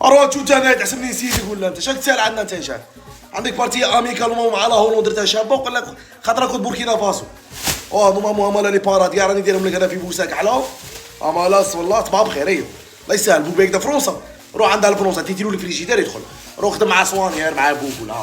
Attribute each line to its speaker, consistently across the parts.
Speaker 1: روح شو تاني تحسبني نسيتك ولا انت شاك تسال عندنا انت شاك عندك بارتي اميكال مع لا هولندا درتها شابه وقال لك خاطر كنت بوركينا فاسو نورمالمون هما لي باراد راني نديرهم لك انا في بوساك حلاو اما لاص والله طبع بخير ايوا الله يسهل بوبيك دا فرنسا روح عندها الفرنسا تيديروا لي فريجيدير يدخل روح خدم مع صوانير مع بوك ولا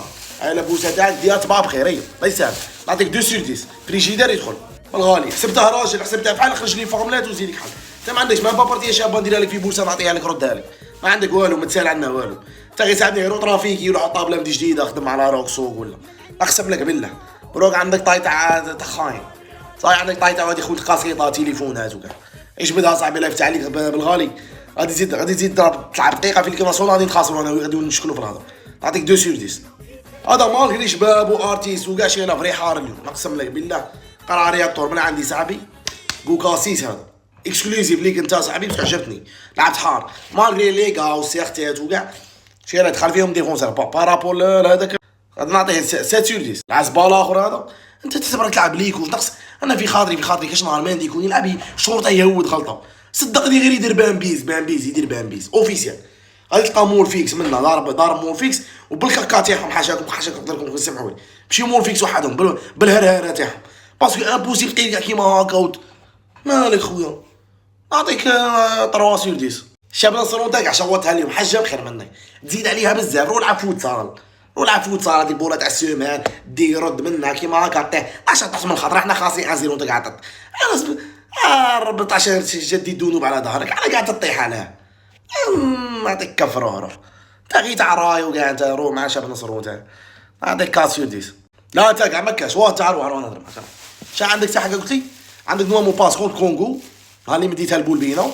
Speaker 1: هاي لابوسه تاعك ديها طبع بخير ايوا الله يسهل نعطيك 2 سور 10 فريجيدير يدخل بالغالي حسبتها راجل حسبتها بحال خرج لي فورمولات وزيدك حل انت ما عندكش ما بارتي شابه نديرها لك في بوسه نعطيها لك ردها لك ما عندك والو ما تسال عنا والو انت غير ساعدني غير ترافيكي ولا حط طابله جديده خدم على روكسوق ولا اقسم لك بالله بروك عندك طاي تاع خاين صاي عندك طاي تاع هادي خوت قاسيطه تليفونات وكاع ايش بدها صاحبي لا يفتح عليك بالغالي غادي تزيد تلعب دقيقه في الكلاسون غادي نتخاصموا انا غادي نشكلوا في الهضره نعطيك 2 سور 10 هذا مالغري شباب وارتيست وكاع شي انا فري حار اليوم نقسم لك بالله قرا رياكتور من عندي صاحبي كوكاسيس هذا اكسكلوزيف ليك انت صاحبي بس عجبتني لعبت حار مالغري ليغا وسيرتيت وكاع شي دخل فيهم ديفونسر بارابول هذاك غادي نعطيه 7 سور 10 العزبه الاخر هذا انت تبرك تلعب ليك ونقص انا في خاطري كاش نهار ما يكون يلعب شرطه يهود غلطه صدقني غير يدير بامبيز يدير بامبيز اوفيسيال غادي تلقى مول فيكس منا ضارب مول فيكس وبالكاكا تاعهم حاشاكم نقدركم تسمحوا لي ماشي مول فيكس وحدهم بالهرهره تاعهم باسكو امبوسيبل تلقى كيما هكا مالك خويا نعطيك 3 سور 10 الشاب نصر تاعك عشوتها اليوم حاجه بخير منك تزيد عليها بزاف روح لعب فوتسال هذه البوله تاع السيمان دي رد منها كيما هكا طيح عشان تحت من خاطر احنا خاصين 1-0 وانت قاعد انا 14 جدي دونوب على ظهرك انا قاعد تطيح عليها نعطيك كف روح تاغي تاع راي وكاع انت روح مع شاب نصر وانت نعطيك 4 سور 10 لا انت كاع ما كاش واه تاع روح نهضر معاك شا عندك حتى حاجه قلت لي عندك نوامو باسكونت كونغو ها اللي مديتها لبولبينا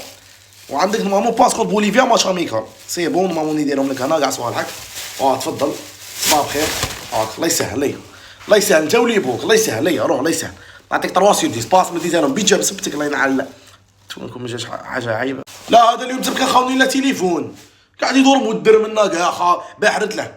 Speaker 1: وعندك نوامو باسكونت بوليفيا ماتش اميكال سي بون نورمالمون نديرهم لك هنا كاع صوالحك تفضل صباح بخير الله يسهل ليا الله يسهل انت ولي بوك الله يسهل ليا روح الله يسهل نعطيك 3 سور 10 باس مديتها لهم بيجا بسبتك الله ينعل تكونكم ما جاش حاجه عيبه لا هذا اليوم تبقى خاوني لا تليفون قاعد يدور مدبر منا كاع بحرت له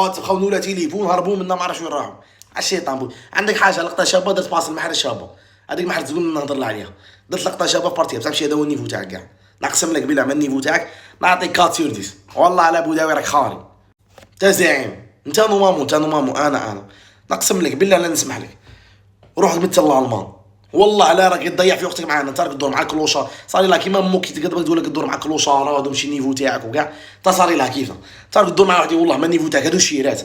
Speaker 1: تخاونوا له تليفون هربوا منا ما عرفش وين راحوا الشيطان عندك حاجه لقطه شابه درت باص المحل الشابه هذيك محل تقول نهضر عليها درت لقطه شابه بارتي تمشي هذا هو النيفو تاعك كاع نقسم لك بالله من النيفو تاعك نعطيك 4 سور 10 والله على بوداوي راك خاري انت زعيم انت نومامو انا نقسم لك بالله لا نسمح لك روح مثل الالمان والله على راك تضيع في وقتك معانا انت راك تدور مع كلوشا صاري لها كيما موك تقدر تقول لك تدور مع كلوشارات ومشي النيفو تاعك وكاع انت صاري لها كيفها انت راك تدور مع واحد والله ما النيفو تاعك هادو الشيرات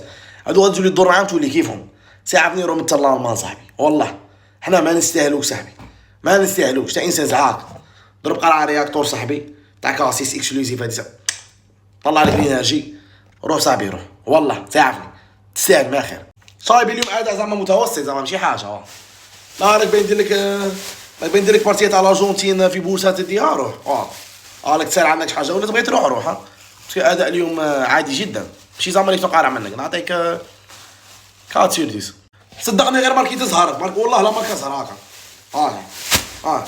Speaker 1: هادو غادي تولي تدور معاهم تولي كيفهم ساعدني روح مثل الالمان صاحبي والله حنا ما نستاهلوك صاحبي ما نستاهلوش تا انسان زعاق ضرب قرعه رياكتور صاحبي تاع كاسيس اكسكلوزيف هادي طلع لك الانرجي روح صاحبي روح والله تعرفني تستاهل ما خير صايب اليوم اداء زعما متوسط زعما ماشي حاجه لا راك باين ندير لك بارتيه تاع الارجنتين في بورصه تديها روح راك تسال عنك شي حاجه ولا تبغي تروح روح باسكو اداء اليوم عادي جدا ماشي زعما اللي تقارع منك نعطيك 4 سور 10 صدقني غير ماركي تزهر مارك والله لا ماركه زهر هكا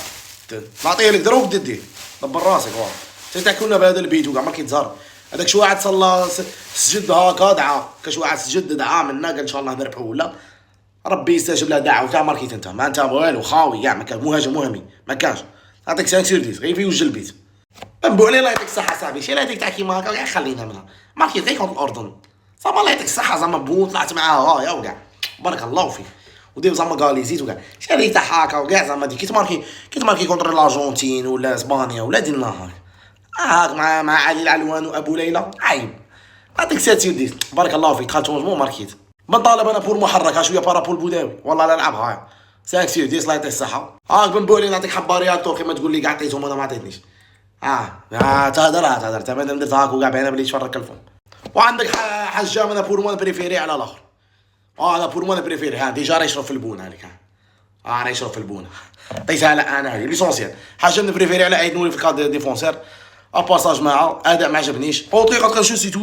Speaker 1: نعطيه لك دروك ددي دبر راسك انت كنا بهذا البيت وكاع ماركي تزهر هذاك شي واحد صلى سجد هكا دعا كاش واحد سجد دعا منا قال ان شاء الله نربحوا ولا ربي يستجب له دعوه تاع ماركيت انت ما انت والو خاوي كاع ما كان مهاجم وهمي ما كانش نعطيك 5 سور 10 غير في وجه البيت بنبو عليه الله يعطيك الصحه صاحبي شي هذيك تاع كيما هكا كاع خلينا منها ماركيت غير كونت الاردن صافا الله يعطيك الصحه زعما بون طلعت معاها يا وكاع بارك الله فيك ودير زعما كاليزيت وكاع شي هذيك تاع هكا وكاع زعما ديك كي تماركي كونتر الارجنتين ولا اسبانيا ولا ديرنا هاك مع علي العلوان وابو ليلى عيب نعطيك 7 سور 10 بارك الله فيك دخلت مو ماركيت بنطالب انا بور محرك شويه بارابول بوداوي والله لا نلعبها 5 سور 10 الله يعطيه الصحه بنبولي نعطيك حبه رياكتور كيما تقول لي كاع عطيتهم انا ما عطيتنيش تهدر تا انا درت هاك وكاع باينه بلي تفرك الفم وعندك حجام انا بور مون بريفيري على الاخر انا بور مون بريفيري ديجا راه يشرب في البون هذيك راه يشرب في البون عطيتها لا انا هذه ليسونسيال حاجه من بريفيري على عيد نولي في الكاد ديفونسير اباساج معاه اداء ما عجبنيش طريقه كنشوسيت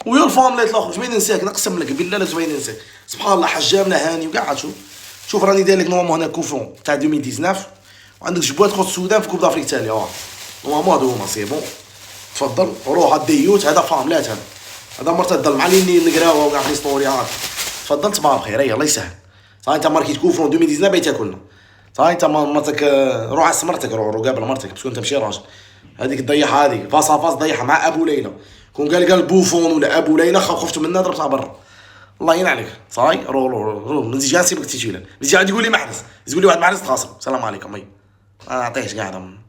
Speaker 1: ويا الفامليت الاخر ما ننساك نقسم لك بالله لازم ما ننساك سبحان الله حجامنا هاني وكاع شوف راني داير لك نورمالمون هنا كوفون تاع 2019 وعندك جبوات كونت السودان في كوب دافريك تالي نورمالمون هادو هما سي بون تفضل روح الديوت هذا فاملات هذا مرتد مع اللي نقراوها وكاع في ستوريات تفضل صباح بخير الله يسهل صاي انت ماركيت كوفون 2019 باي تاكلنا صاي انت مرتك روح على مرتك روح قابل مرتك باسكو انت ماشي راجل هذيك تضيعها، هذيك فاس فاس ضيعها مع ابو ليلى. كون قال بوفون ولا ابو ليلى خفتوا منها ضربتها برا. الله يعين عليك صاي رو مزيان سيبك تيجي مزيان تقول لي محرز، تقول لي واحد محرز تخاصم. السلام عليكم. ما نعطيهش قاعده.